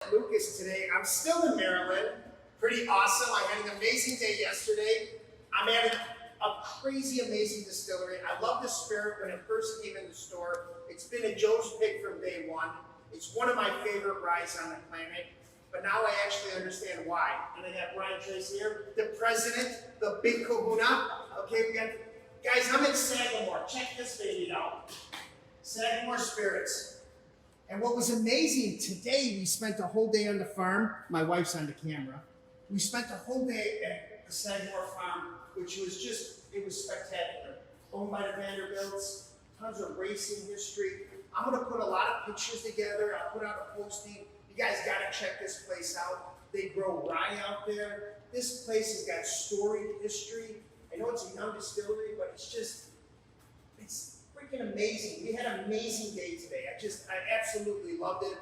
Lucas today. I'm still in Maryland. Pretty awesome. I had an amazing day yesterday. I'm at a crazy, amazing distillery. I love the spirit when it first came in the store. It's been a Joe's pick from day one. It's one of my favorite ryes on the planet. But now I actually understand why. And I got Brian Tracy here, the president, the Big Kahuna. Okay, we got, guys, I'm in Sagamore. Check this baby out. Sagamore Spirits. And what was amazing today, we spent the whole day on the farm. My wife's on the camera. We spent the whole day at the Sagamore farm, which was it was spectacular. Owned by the Vanderbilts, tons of racing history. I'm gonna put a lot of pictures together. I'll put out a posting. You guys gotta check this place out. They grow rye out there. This place has got storied history. I know it's a young distillery, but it's freaking amazing. We had an amazing day today. I absolutely loved it.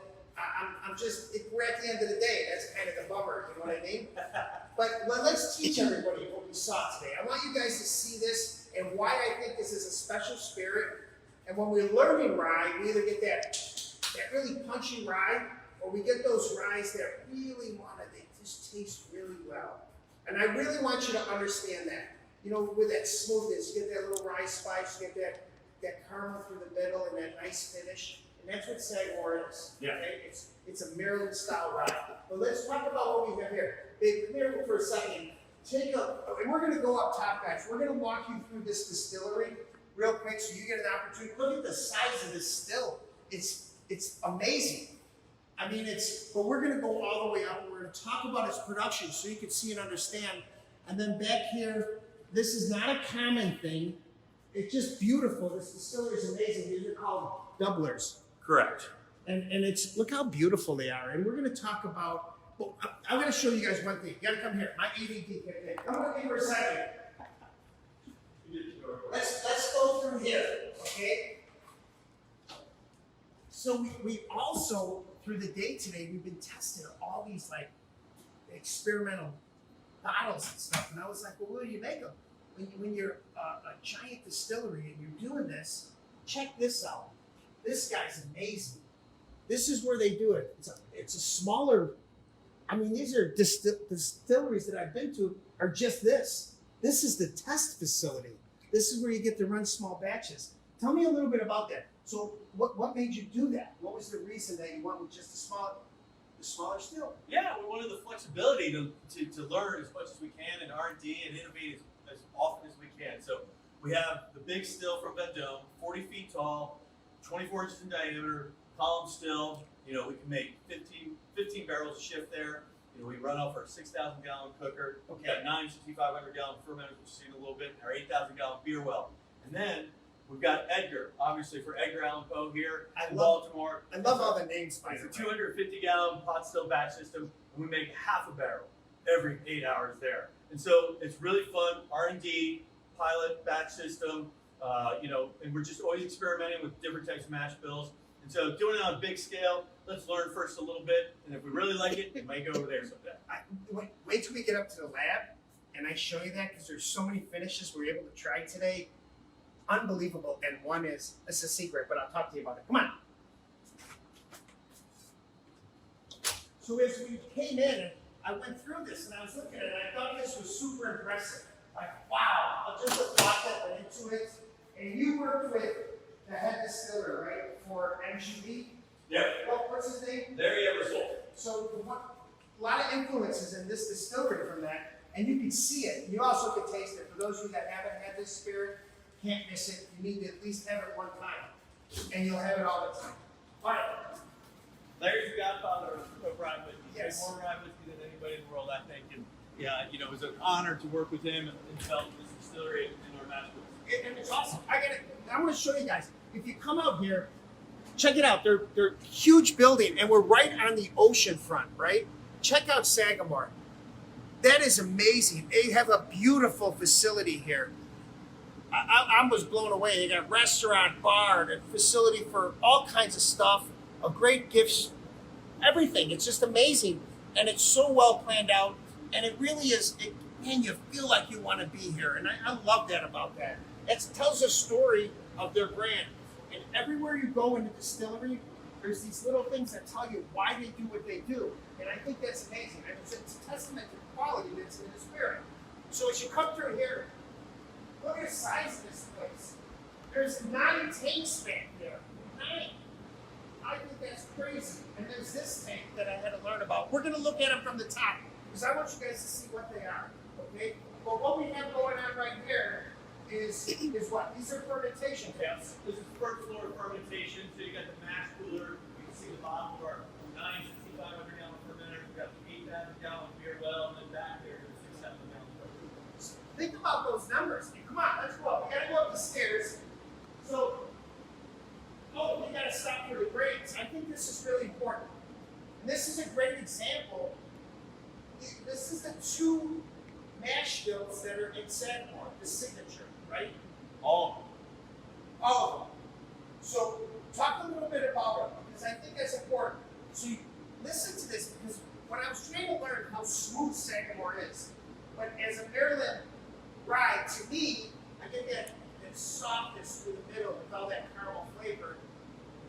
We're at the end of the day. That's kind of the bummer, you know what I mean? But let's teach everybody what we saw today. I want you guys to see this and why I think this is a special spirit. And when we're learning rye, we either get that really punchy rye, or we get those ryes that they just taste really well. And I really want you to understand that. You know, with that smoothness, you get that little rye spice, you get that caramel through the middle and that nice finish. And that's what Sagamore is. Yeah. Okay? It's a Maryland style rye. But let's talk about what we have here. Babe, come here for a second. And we're gonna go up top, guys. We're gonna walk you through this distillery real quick so you get an opportunity. Look at the size of this still. It's amazing. I mean, but we're gonna go all the way up and we're gonna talk about its production so you can see and understand. And then back here, this is not a common thing. It's just beautiful. This distillery is amazing. These are called doublers. Correct. And look how beautiful they are. And we're going to talk about, I'm going to show you guys one thing. You got to come here. My ADD kicked in. Come with me for a second. Let's go through here, okay? So we also, through the day today, we've been testing all these like experimental bottles and stuff. And I was like, well, what do you make them? When you're a giant distillery and you're doing this, check this out. This guy's amazing. This is where they do it. It's a smaller, I mean, these are distilleries that I've been to are just this. This is the test facility. This is where you get to run small batches. Tell me a little bit about that. So what made you do that? What was the reason that you went with just the smaller still? Yeah, we wanted the flexibility to learn as much as we can in R&D and innovate as often as we can. So we have the big still from Vendome, 40 feet tall, 24 inches in diameter, column still. You know, we can make 15 barrels a shift there. You know, we run off our 6,000 gallon cooker. Okay. We've got 9 6,500 gallon fermenters, we've seen a little bit, and our 8,000 gallon beer well. And then we've got Edgar, obviously for Edgar Allan Poe here in Baltimore. I love all the names. It's a 250 gallon pot still batch system, and we make half a barrel every 8 hours there. And so it's really fun, R&D, pilot, batch system, you know, and we're just always experimenting with different types of mash bills. And so doing it on a big scale, let's learn first a little bit, and if we really like it, we might go over there someday. Wait till we get up to the lab, and I show you that, because there's so many finishes we're able to try today. Unbelievable. And one is, it's a secret, but I'll talk to you about it. Come on. So as we came in, I went through this and I was looking at it and I thought this was super impressive. Like, wow, just a thought that went into it. And you worked with the head distiller, right, for MGB? Yep. What's his name? Larry Eversole. So a lot of influences in this distillery from that, and you can see it. You also can taste it. For those of you that haven't had this spirit, can't miss it. You need to at least have it one time, and you'll have it all the time. All right. Larry's the godfather of rye whiskey. Yes. He's more rye whiskey than anybody in the world, I think. And yeah, you know, it was an honor to work with him and develop this distillery in our mash bills. And it's awesome. I want to show you guys. If you come out here, check it out. They're huge building, and we're right on the ocean front, right? Check out Sagamore. That is amazing. They have a beautiful facility here. I was blown away. They got restaurant, bar, and facility for all kinds of stuff. A great gifts, everything. It's just amazing, and it's so well planned out. And it really is. Man, you feel like you want to be here, and I love that about that. It tells a story of their brand. And everywhere you go in the distillery, there's these little things that tell you why they do what they do. And I think that's amazing. And it's a testament to the quality that's in the spirit. So as you come through here, look at the size of this place. There's 9 tanks back there. 9. I think that's crazy. And there's this tank that I had to learn about. We're going to look at them from the top because I want you guys to see what they are. Okay? But what we have going on right here is what? These are fermentation tanks. This is first floor fermentation. So you got the mash cooler. You can see the bottom of our 9,500 gallon fermenter. We've got the 8,000 gallon beer well, and then back there, there's 6,000 gallon fermenter. Think about those numbers. Come on, let's go up. We gotta go up the stairs. So, we gotta stop for the grades. I think this is really important. And this is a great example. This is the 2 mash bills that are in Sagamore, the signature, right? All All of them. So, talk a little bit about them, because I think that's important. So, listen to this, because when I was trying to learn how smooth Sagamore is, but as a Maryland rye, to me, I get that softness through the middle with all that caramel flavor,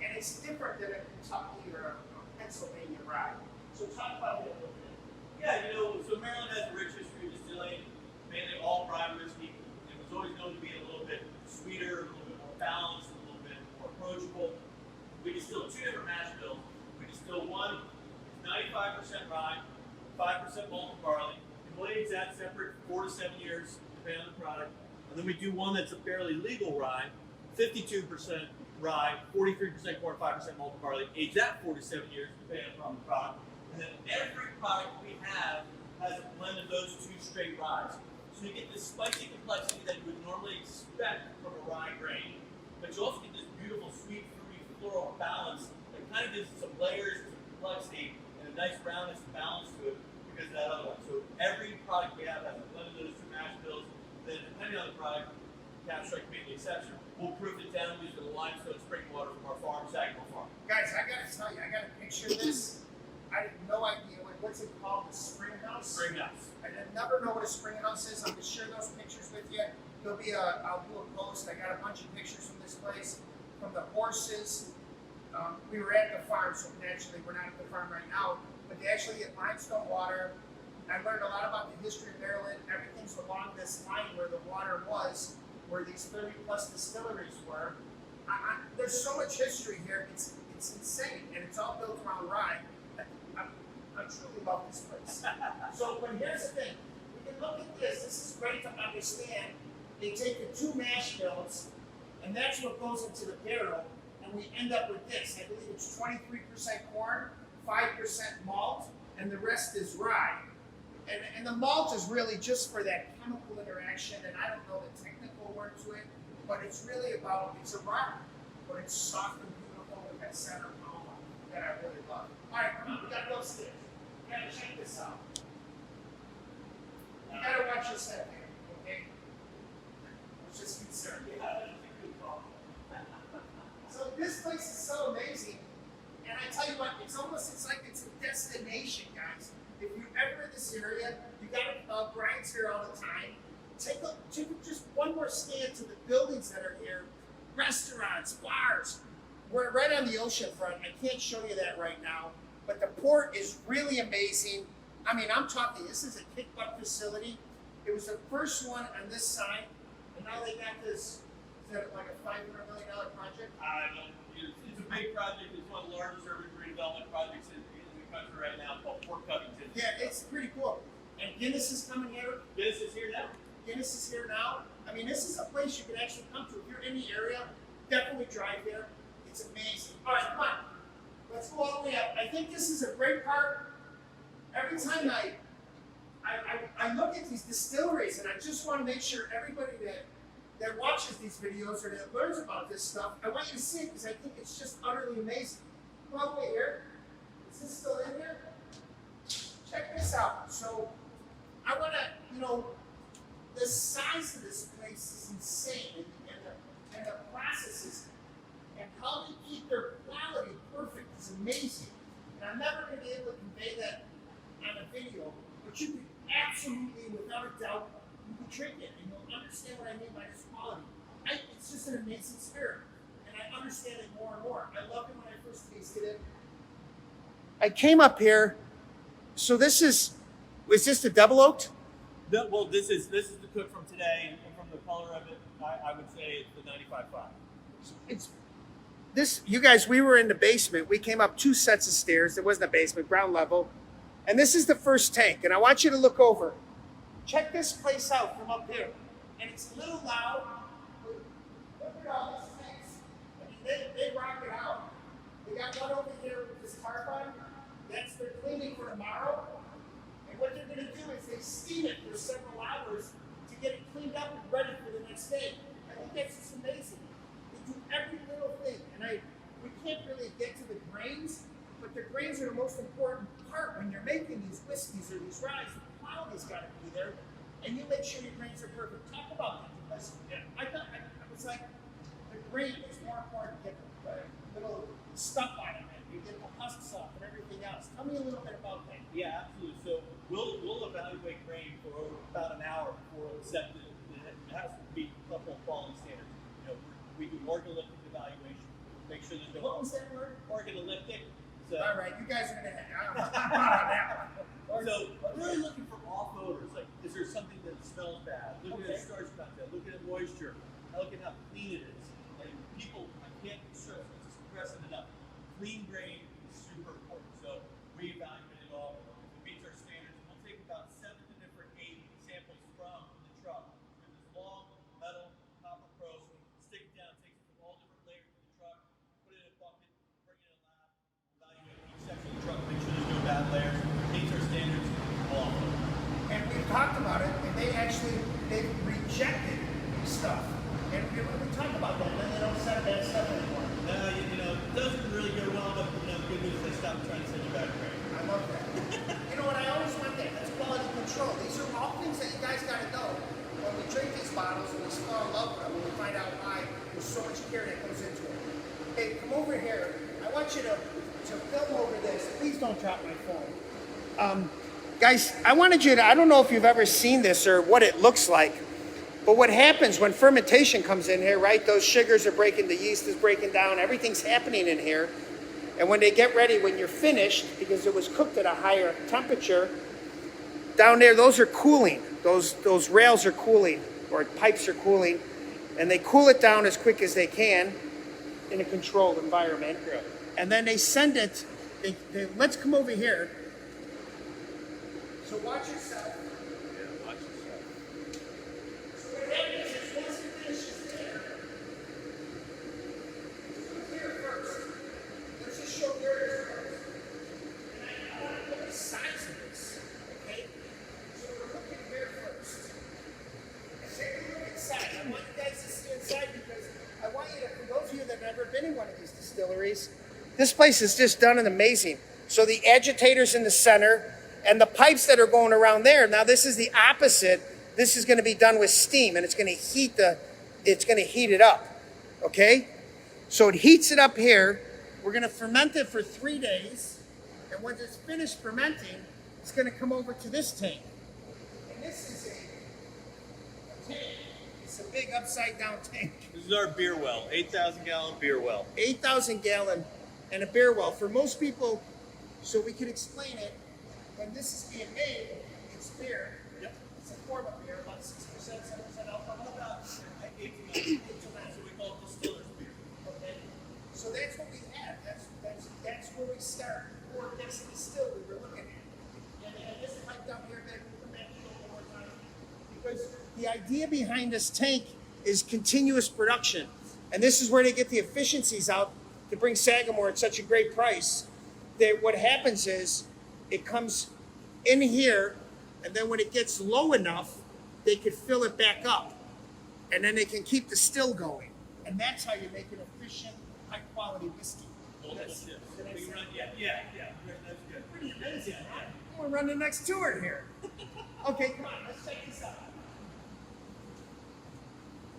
and it's different than a Kentucky or a Pennsylvania rye. So talk about it a little bit. Yeah, so Maryland has a rich history of distilling, mainly all rye whiskey. It was always known to be a little bit sweeter, a little bit more balanced, a little bit more approachable. We distill 2 different mash bills. We distill one, 95% rye, 5% malted barley. The blades that separate 4 to 7 years, depending on the product. And then we do one that's a fairly legal rye, 52% rye, 43% corn, 5% malted barley, aged that 4 to 7 years, depending on the product. And then every product we have has a blend of those 2 straight ryes. So you get this spicy complexity that you would normally expect from a rye grain, but you also get this beautiful, sweet, fruity, floral balance that kind of gives it some layers, some complexity, and a nice roundness and balance to it because of that other one. So every product we have has a blend of those 2 mash bills. Then depending on the product, cap strike being the exception, we'll proof it down using the limestone spring water from our farm, Sagamore Farm. Guys, I gotta tell you, I gotta picture this. I had no idea what's it called, the spring house? Spring house. I never know what a spring house is. I'm gonna share those pictures with you. I'll do a post. I got a bunch of pictures from this place, from the horses. We were at the farm, so naturally we're not at the farm right now, but they actually get limestone water. I learned a lot about the history of Maryland. Everything's along this line where the water was, where these 30+ distilleries were. There's so much history here. It's insane, and it's all built around rye. I truly love this place. So, but here's the thing. We can look at this. This is great to understand. They take the 2 mash bills, and that's what goes into the barrel, and we end up with this. I believe it's 23% corn, 5% malt, and the rest is rye. And the malt is really just for that chemical interaction, and I don't know the technical word to it, but it's really about, it's a rye, but it's soft and beautiful with that center aroma that I really love. All right, come on, we gotta go upstairs. We gotta check this out. You gotta watch your step here, okay? I was just concerned. Yeah, that's a good call. So this place is so amazing, and I tell you what, it's like it's a destination, guys. If you're ever in this area, you got Brian's here all the time. Take just one more stand to the buildings that are here, restaurants, bars. We're right on the ocean front. I can't show you that right now, but the port is really amazing. I mean, I'm talking, this is a kick-butt facility. It was the first one on this side, and now they got this, is that like a $500 million project? It's a big project. It's one of the largest urban redevelopment projects in the country right now, called Port Covington. Yeah, it's pretty cool. And Guinness is coming here. Guinness is here now. Guinness is here now. I mean, this is a place you can actually come to. If you're in the area, definitely drive there. It's amazing. All right, come on. Let's go all the way up. I think this is a great part. Every time I look at these distilleries, and I just want to make sure everybody that watches these videos or that learns about this stuff, I want you to see it because I think it's just utterly amazing. Come all the way here. Is this still in here? Check this out. So I want to, the size of this place is insane, and the processes and how they keep their quality perfect is amazing. And I'm never going to be able to convey that on a video, but you can absolutely, without a doubt, you can drink it, and you'll understand what I mean by this quality. It's just an amazing spirit, and I understand it more and more. I loved it when I first tasted it. I came up here, so was this the double oaked? Well, this is the cook from today, and from the color of it, I would say it's the 95.5. It's this, you guys, we were in the basement. We came up 2 sets of stairs. There wasn't a basement, ground level. And this is the first tank. And I want you to look over. Check this place out from up here. And it's a little loud. Look at all these tanks. I mean, they rock it out. They got one over here with this tarp on. That's their cleaning for tomorrow. And what they're going to do is they steam it for several hours to get it cleaned up and ready for the next day. I think that's just amazing. They do every little thing. And we can't really get to the grains, but the grains are the most important part when you're making these whiskeys or these ryes. The quality's got to be there, and you make sure your grains are perfect. Talk about that, because I was like, the grain is more important to get the little stuff out of it. You get the husks off and everything else. Tell me a little bit about that. Yeah, absolutely. So we'll evaluate grain for about an hour before we'll accept it. It has to be up on quality standards. You know, we do organoleptic evaluation. Make sure there's no. What was that word? Organoleptic. So, all right, you guys are gonna have that one. So really looking for off odors. Like, is there something that smells bad? Looking at starch content. Looking at moisture. Looking at how clean it is. Like people, I can't stress it enough. Clean grain is super important. So we evaluate it all. If it meets our standards, we'll take about 7 to different 8 samples from the truck. With this long metal copper probe, stick it down, take it from all different layers of the truck, put it in a bucket, bring it in a lab, evaluate each section of the truck, make sure there's no bad layers, meets our standards, we'll off it. And we've talked about it, and they rejected stuff. And we talk about that, then they don't send bad stuff anymore. No, it doesn't really go well, but the good news is they stopped trying to send you back grain. I love that. You know what, I always want that. That's quality control. These are all things that you guys got to know when we drink these bottles and we fall in love with them, when we find out why there's so much care that goes into it. Hey, come over here. I want you to film over this. Please don't drop my phone. Guys, I wanted you to, I don't know if you've ever seen this or what it looks like, but what happens when fermentation comes in here, right? Those sugars are breaking, the yeast is breaking down, everything's happening in here. And when they get ready, when you're finished, because it was cooked at a higher temperature, down there, those are cooling. Those rails are cooling, or pipes are cooling, and they cool it down as quick as they can in a controlled environment. And then they send it, let's come over here. So watch yourself. Yeah, watch yourself. So what happens is once it finishes there, here first. Let's just show yours first. And I want to look at the size of this. Okay? So we're looking here first. And take a look inside. I want you guys to see inside because I want you to, for those of you that have never been in one of these distilleries, this place is just done and amazing. So the agitators in the center, and the pipes that are going around there, now this is the opposite. This is going to be done with steam, and it's going to heat it up, okay? So it heats it up here. We're going to ferment it for 3 days, and once it's finished fermenting, it's going to come over to this tank. And this is a tank. It's a big upside down tank. This is our beer well, 8,000 gallon beer well. 8,000 gallon and a beer well. For most people, so we can explain it, when this is being made, it's beer. Yep. It's a form of beer, about 6%, 7% alcohol. About 8 to 9. So we call it distiller's beer. Okay. So that's what we have. That's where we start. Before it gets distilled, we were looking at. And this pipe down here, that we come back to one more time. Because the idea behind this tank is continuous production. And this is where they get the efficiencies out to bring Sagamore at such a great price. That what happens is, it comes in here, and then when it gets low enough, they can fill it back up. And then they can keep the still going. And that's how you make an efficient, high-quality whiskey. That's good. Yeah, that's good. Pretty amazing, huh? We're running the next tour here. Okay, come on, let's check this out.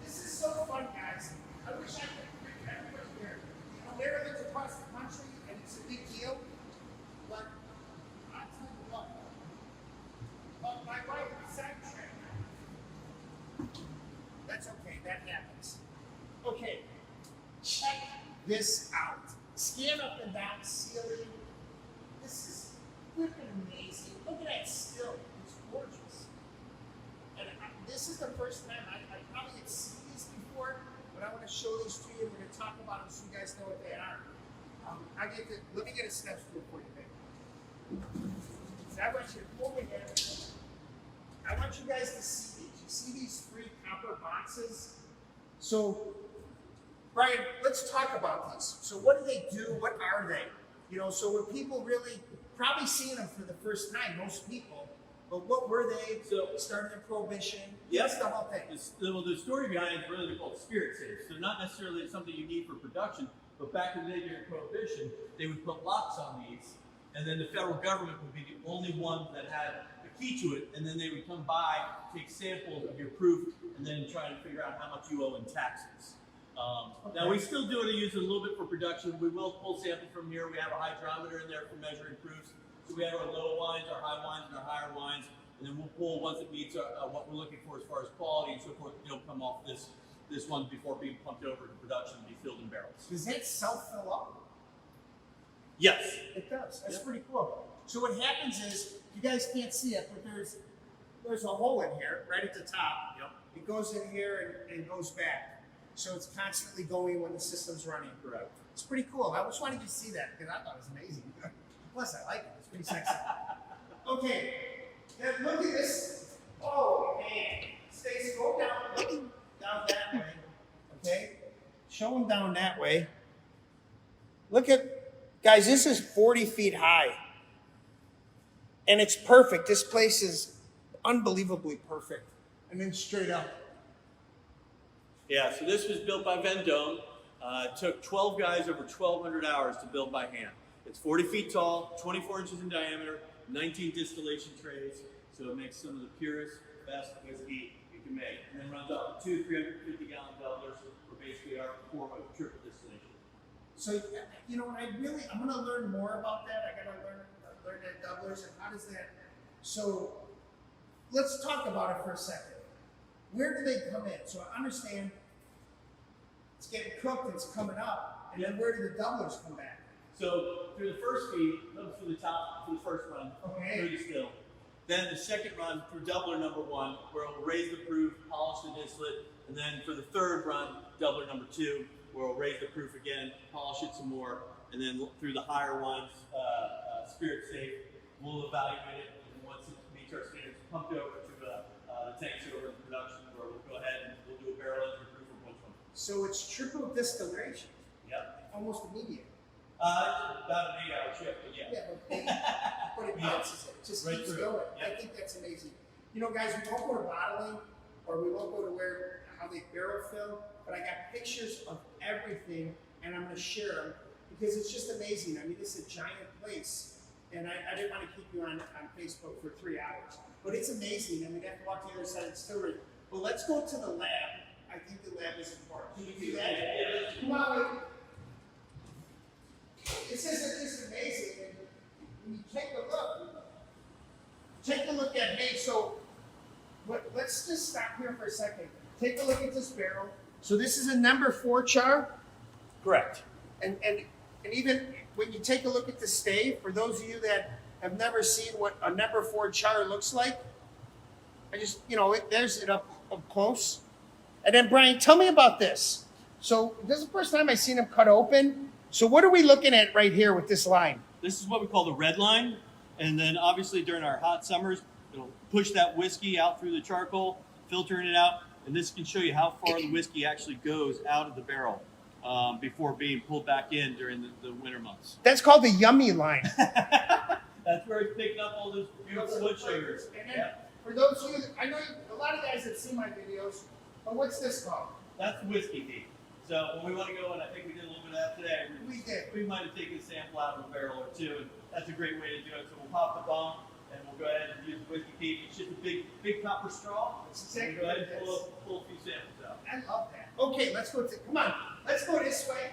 This is so fun, guys. I wish I could bring everybody here. Maryland's across the country, and it's a big deal. But I'll tell you what. But my wife is sidetracked. That's okay, that happens. Okay, check this out. Scan up and down ceiling. This is freaking amazing. Look at that still. It's gorgeous. And this is the first time I probably had seen these before, but I want to show these to you. We're going to talk about them so you guys know what they are. Let me get a step stool for you, babe. So I want you to pull me in. I want you guys to see these. You see these 3 copper boxes? So, Brian, let's talk about these. So what do they do? What are they? You know, so were people really probably seeing them for the first time, most people, but what were they? So started in Prohibition. Yes. The whole thing. Well, the story behind it is really they're called spirit safes. They're not necessarily something you need for production, but back in the day during Prohibition, they would put locks on these, and then the federal government would be the only one that had a key to it, and then they would come by, take samples of your proof, and then try to figure out how much you owe in taxes. Now we still do it, use it a little bit for production. We will pull samples from here. We have a hydrometer in there for measuring proofs. So we have our low wines, our high wines, and our higher wines, and then we'll pull once it meets what we're looking for as far as quality and so forth. It'll come off this one before being pumped over to production and be filled in barrels. Does that self-fill up? Yes. It does. That's pretty cool. So what happens is, you guys can't see it, but there's a hole in here, right at the top. Yep. It goes in here and goes back. So it's constantly going when the system's running. Correct. It's pretty cool. I just wanted you to see that because I thought it was amazing. Plus, I like it. It's pretty sexy. Okay. Now look at this. Oh, man. Stacy, go down. Look down that way. Okay? Show them down that way. Look at, guys, this is 40 feet high. And it's perfect. This place is unbelievably perfect. And then straight up. Yeah, so this was built by Vendome. It took 12 guys over 1,200 hours to build by hand. It's 40 feet tall, 24 inches in diameter, 19 distillation trays, so it makes some of the purest, best whiskey you can make. And then runs up to 2 350-gallon doublers for basically our form of triple distillation. So, you know, I'm going to learn more about that. I got to learn that doublers and how does that. So, let's talk about it for a second. Where do they come in? So I understand it's getting cooked and it's coming up, and then where do the doublers come back? So through the first feed, comes through the top, through the first run, through the still. Then the second run through doubler number 1, where it'll raise the proof, polish the distillate, and then for the third run, doubler number 2, where it'll raise the proof again, polish it some more, and then through the higher ones, spirit safe, we'll evaluate it, and once it meets our standards, pumped over to the tanks over in production, where we'll go ahead and we'll do a barrel entry proof of which one. So it's triple distillation. Yep. Almost immediate. About an 8-hour shift, but yeah. But it bounces it. It just keeps going. Yep. I think that's amazing. You know, guys, we won't go to bottling, or we won't go to how they barrel fill, but I got pictures of everything, and I'm going to share them because it's just amazing. I mean, it's a giant place, and I didn't want to keep you on Facebook for 3 hours. But it's amazing. I mean, I have to walk to the other side of the distillery. But let's go to the lab. I think the lab is important. Can you do that? Yeah. Come on, wait. This is amazing. And when you take a look at, hey, so let's just stop here for a second. Take a look at this barrel. So this is a number 4 char? Correct. And even when you take a look at the stave, for those of you that have never seen what a number 4 char looks like, I just, there's it up close. And then Brian, tell me about this. So this is the first time I've seen them cut open. So what are we looking at right here with this line? This is what we call the red line. And then obviously during our hot summers, it'll push that whiskey out through the charcoal, filtering it out. And this can show you how far the whiskey actually goes out of the barrel before being pulled back in during the winter months. That's called the yummy line. That's where it's picking up all those beautiful wood sugars. And then for those of you, I know a lot of guys that see my videos, but what's this called? That's whiskey tea. So when we want to go, and I think we did a little bit of that today, we might have taken a sample out of a barrel or two, and that's a great way to do it. So we'll pop the bung, and we'll go ahead and use the whiskey tea. It's just a big copper straw. That's exactly go ahead and what it is. pull a few samples out. I love that. Okay, let's go. Come on, let's go this way.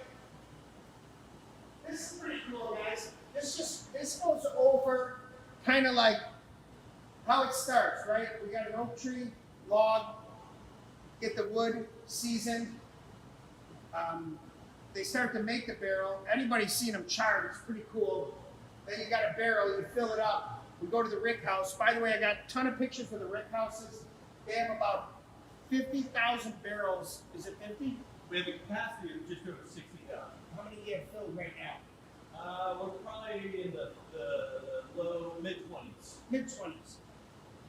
This is pretty cool, guys. This goes over kind of like how it starts, right? We got an oak tree, log, get the wood seasoned. they start to make the barrel. Anybody's seen them charred, it's pretty cool. Then you got a barrel, you fill it up. We go to the rick house. By the way, I got a ton of pictures for the rick houses. They have about 50,000 barrels. Is it 50? We have a capacity of just over 60,000. How many do you have filled right now? We're probably in the low mid-20s. Mid-20s.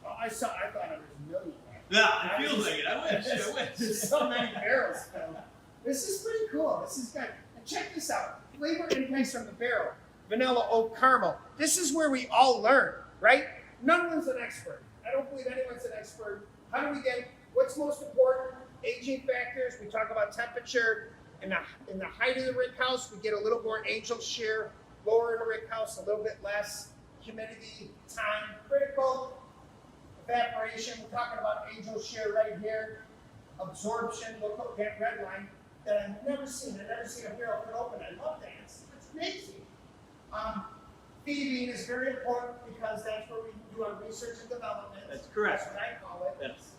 Oh, I thought it was a million. Yeah, it feels like it. I wish. There's so many barrels filled. This is pretty cool. This is good. And check this out. Flavor intakes from the barrel. Vanilla, oak, caramel. This is where we all learn, right? None of us an expert. I don't believe anyone's an expert. How do we get, what's most important? Aging factors. We talk about temperature. In the height of the rick house, we get a little more angel share. Lower in the rick house, a little bit less. Humidity, time, critical. Evaporation, we're talking about angel share right here. Absorption, look at that red line that I've never seen. I've never seen a barrel cut open. I love that. It's amazing. Feeding is very important because that's where we do our research and development. That's correct. That's what I call it. Yes.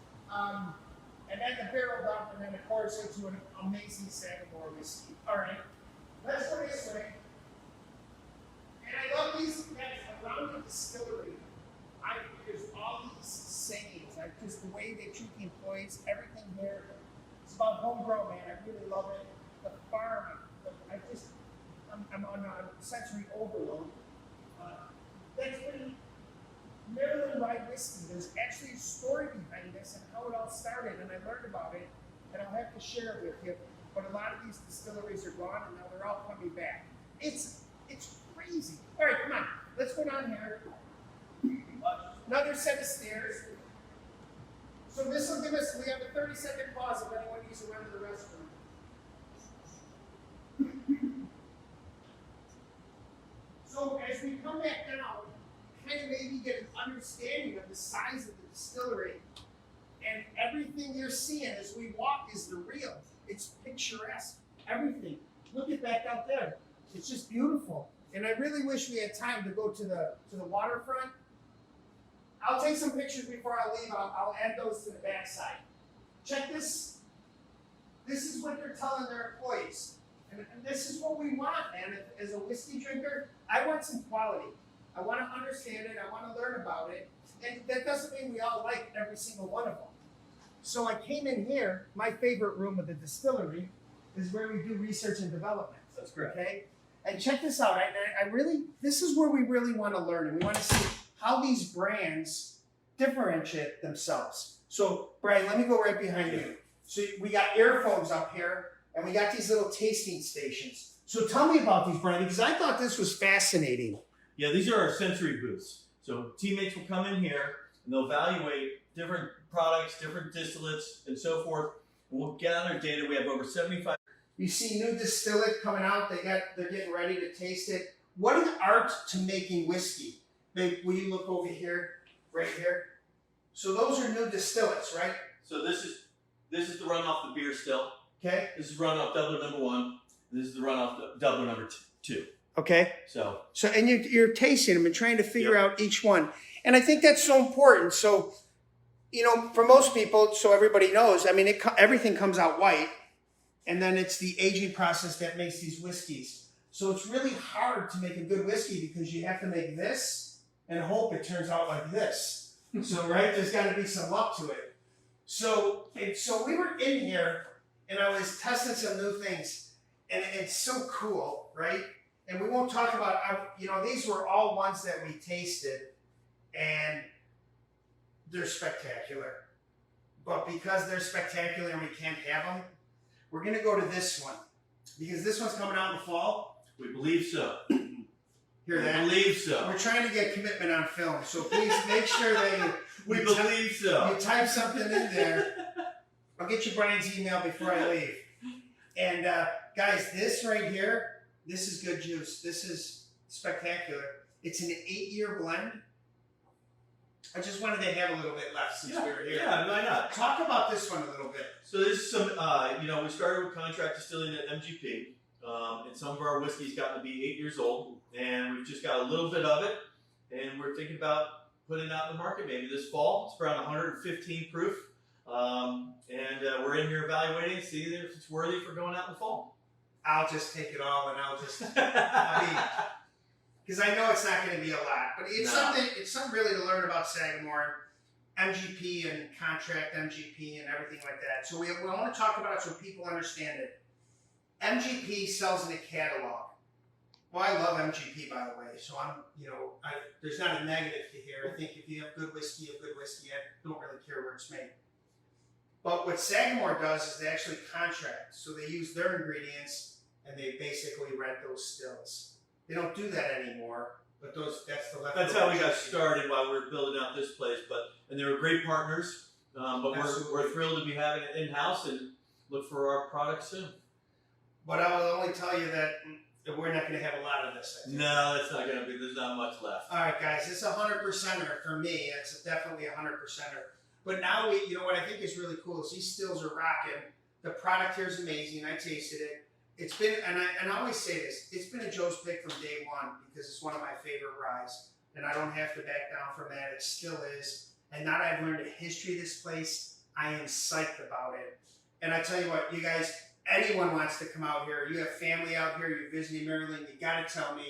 And then the barrel dump, and then of course into an amazing Sagamore whiskey. All right, let's go this way. And I love these guys around the distillery. There's all these sayings, like just the way they treat the employees, everything here. It's about homegrown, man. I really love it. The farming. I'm on a sensory overload. That's pretty Maryland rye whiskey. There's actually a story behind this and how it all started, and I learned about it, and I'll have to share it with you. But a lot of these distilleries are gone, and now they're all coming back. It's crazy. All right, come on. Let's go down here. Another set of stairs. So this will give us, we have a 30-second pause if anyone needs to run to the restroom. So as we come back down, kind of maybe get an understanding of the size of the distillery. And everything you're seeing as we walk is the real. It's picturesque. Everything. Look at that out there. It's just beautiful. And I really wish we had time to go to the waterfront. I'll take some pictures before I leave. I'll add those to the backside. Check this. This is what they're telling their employees. And this is what we want, man. As a whiskey drinker, I want some quality. I want to understand it. I want to learn about it. And that doesn't mean we all like every single one of them. So I came in here. My favorite room of the distillery is where we do research and development. That's correct. Okay? And check this out. This is where we really want to learn. And we want to see how these brands differentiate themselves. So, Brian, let me go right behind you. So we got earphones up here, and we got these little tasting stations. So tell me about these, Brian, because I thought this was fascinating. Yeah, these are our sensory booths. So teammates will come in here, and they'll evaluate different products, different distillates, and so forth. And we'll gather data. We have over 75. You see new distillate coming out. They're getting ready to taste it. What an art to making whiskey. Babe, will you look over here, right here? So those are new distillates, right? So this is the runoff the beer still. Okay. This is runoff doubler number 1. This is the runoff doubler number 2. Okay. So and you're tasting them and trying to figure out each one. And I think that's so important. So, for most people, so everybody knows, everything comes out white, and then it's the aging process that makes these whiskeys. So it's really hard to make a good whiskey because you have to make this and hope it turns out like this. So, right, there's got to be some luck to it. So we were in here, and I was testing some new things, and it's so cool, right? And we won't talk about, these were all ones that we tasted, and they're spectacular. But because they're spectacular and we can't have them, we're going to go to this one. Because this one's coming out in the fall. we believe so. Hear that? We believe so. We're trying to get commitment on film, so please make sure that We believe so. you type something in there. I'll get you Brian's email before I leave. And guys, this right here, this is good juice. This is spectacular. It's an 8-year blend. I just wanted to have a little bit left since we were here. Yeah, why not? Talk about this one a little bit. So this is some, we started with contract distilling at MGP, and some of our whiskey's gotten to be 8 years old, and we've just got a little bit of it, and we're thinking about putting it out in the market maybe this fall. It's around 115 proof, and we're in here evaluating, seeing if it's worthy for going out in the fall. I'll just take it all and because I know it's not going to be a lot, but it's something really to learn about Sagamore, MGP and contract MGP and everything like that. So we want to talk about it so people understand it. MGP sells in a catalog. Well, I love MGP, by the way, so there's not a negative to here. I think if you have good whiskey, you have good whiskey. I don't really care where it's made. But what Sagamore does is they actually contract. So they use their ingredients and they basically rent those stills. They don't do that anymore, but that's the leftover. That's how we got started while we were building out this place. And they were great partners. But we're thrilled to be having it in-house and look for our product soon. But I will only tell you that we're not going to have a lot of this. No, that's not going to be. There's not much left. All right, guys, it's a 100%er for me. It's definitely a 100%er. But now what I think is really cool is these stills are rocking. The product here is amazing. I tasted it. It's been, and I always say this, it's been a Joe's pick from day one because it's one of my favorite ryes, and I don't have to back down from that. It still is. And now that I've learned the history of this place, I am psyched about it. And I tell you what, you guys, anyone wants to come out here, you have family out here, you're visiting Maryland, you got to tell me.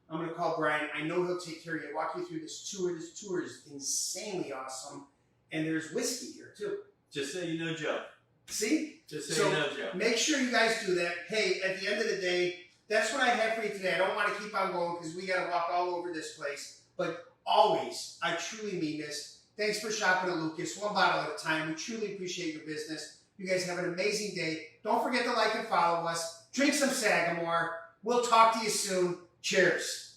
I'm going to call Brian. I know he'll take care of you, walk you through this tour. This tour is insanely awesome. And there's whiskey here, too. Just say you know Joe. See? Just say you know Joe. Make sure you guys do that. Hey, at the end of the day, that's what I have for you today. I don't want to keep on going because we got to walk all over this place. But always, I truly mean this. Thanks for shopping at Lucas, one bottle at a time. We truly appreciate your business. You guys have an amazing day. Don't forget to like and follow us. Drink some Sagamore. We'll talk to you soon. Cheers.